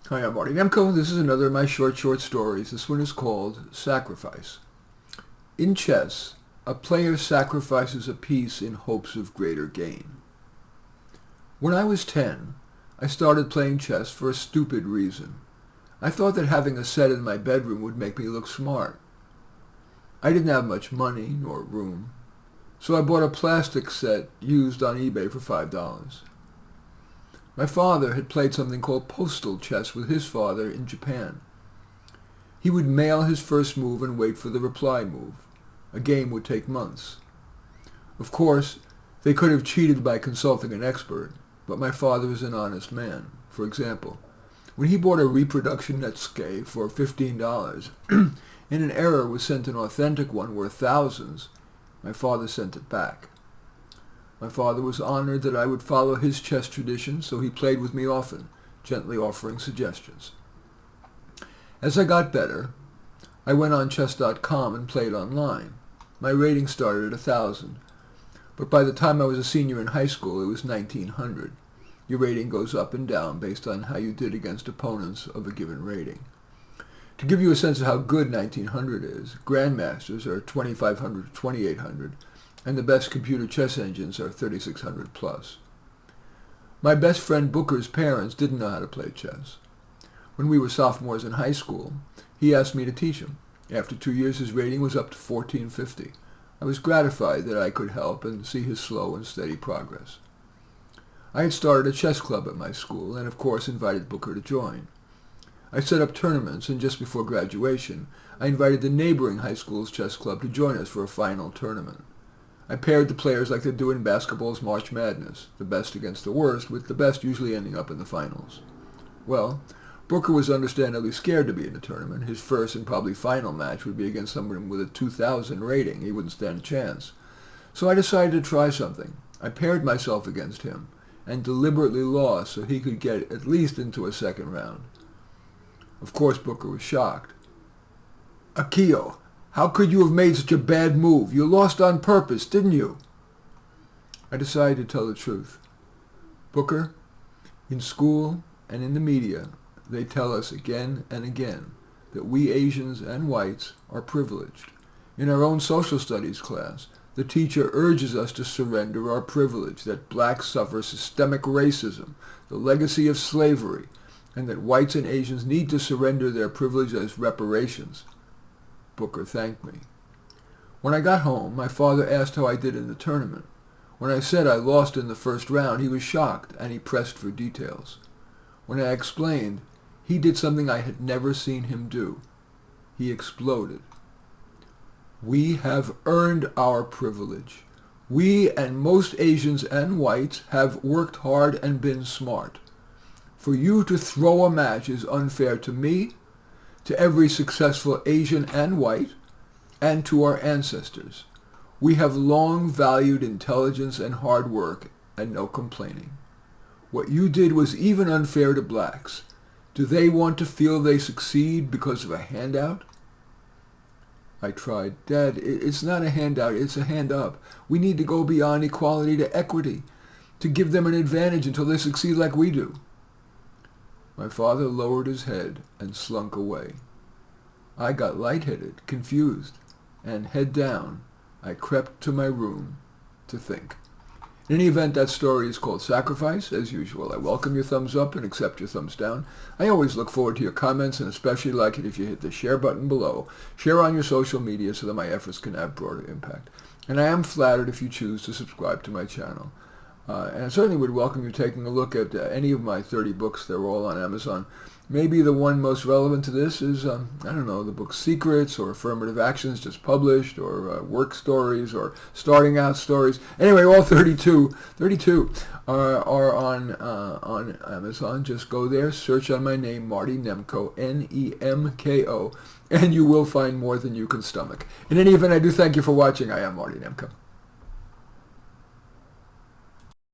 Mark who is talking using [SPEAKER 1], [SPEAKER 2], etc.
[SPEAKER 1] Hi, I'm Marty Nemko. This is another of my short stories. This one is called Sacrifice. In chess, a player sacrifices a piece in hopes of greater gain. When I was 10, I started playing chess for a stupid reason. I thought that having a set in my bedroom would make me look smart. I didn't have much money nor room, so I bought a plastic set used on eBay for $5. My father had played something called postal chess with his father in Japan. He would mail his first move and wait for the reply move. A game would take months. Of course, they could have cheated by consulting an expert, but my father was an honest man. For example, when he bought a reproduction Netscape for $15 and an error was sent an authentic one worth thousands, my father sent it back. My father was honored that I would follow his chess tradition, so he played with me often, gently offering suggestions. As I got better, I went on chess.com and played online. My rating started at 1,000, but by the time I was a senior in high school, it was 1,900. Your rating goes up and down based on how you did against opponents of a given rating. To give you a sense of how good 1,900 is, grandmasters are 2,500 to 2,800, and the best computer chess engines are 3,600 plus. My best friend Booker's parents didn't know how to play chess. When we were sophomores in high school, he asked me to teach him. After 2 years, his rating was up to 1,450. I was gratified that I could help and see his slow and steady progress. I had started a chess club at my school and, of course, invited Booker to join. I set up tournaments, and just before graduation, I invited the neighboring high school's chess club to join us for a final tournament. I paired the players like they do in basketball's March Madness, the best against the worst, with the best usually ending up in the finals. Well, Booker was understandably scared to be in the tournament. His first and probably final match would be against someone with a 2,000 rating. He wouldn't stand a chance. So I decided to try something. I paired myself against him and deliberately lost so he could get at least into a second round. Of course, Booker was shocked. "Akio, how could you have made such a bad move? You lost on purpose, didn't you?" I decided to tell the truth. "Booker, in school and in the media, they tell us again and again that we Asians and whites are privileged. In our own social studies class, the teacher urges us to surrender our privilege, that blacks suffer systemic racism, the legacy of slavery, and that whites and Asians need to surrender their privilege as reparations." Booker thanked me. When I got home, my father asked how I did in the tournament. When I said I lost in the first round, he was shocked, and he pressed for details. When I explained, he did something I had never seen him do. He exploded. "We have earned our privilege. We and most Asians and whites have worked hard and been smart. For you to throw a match is unfair to me, to every successful Asian and white, and to our ancestors. We have long valued intelligence and hard work, and no complaining. What you did was even unfair to blacks. Do they want to feel they succeed because of a handout?" I tried. "Dad, it's not a handout, it's a hand up. We need to go beyond equality to equity, to give them an advantage until they succeed like we do." My father lowered his head and slunk away. I got lightheaded, confused, and head down, I crept to my room to think. In any event, that story is called Sacrifice. As usual, I welcome your thumbs up and accept your thumbs down. I always look forward to your comments, and especially like it if you hit the share button below. Share on your social media so that my efforts can have broader impact. And I am flattered if you choose to subscribe to my channel. And I certainly would welcome you taking a look at any of my 30 books. They're all on Amazon. Maybe the one most relevant to this is, I don't know, the book Secrets, or Affirmative Actions just published, or Work Stories, or Starting Out Stories. Anyway, all 32 are on Amazon. Just go there, search on my name, Marty Nemko, Nemko, and you will find more than you can stomach. In any event, I do thank you for watching. I am Marty Nemko.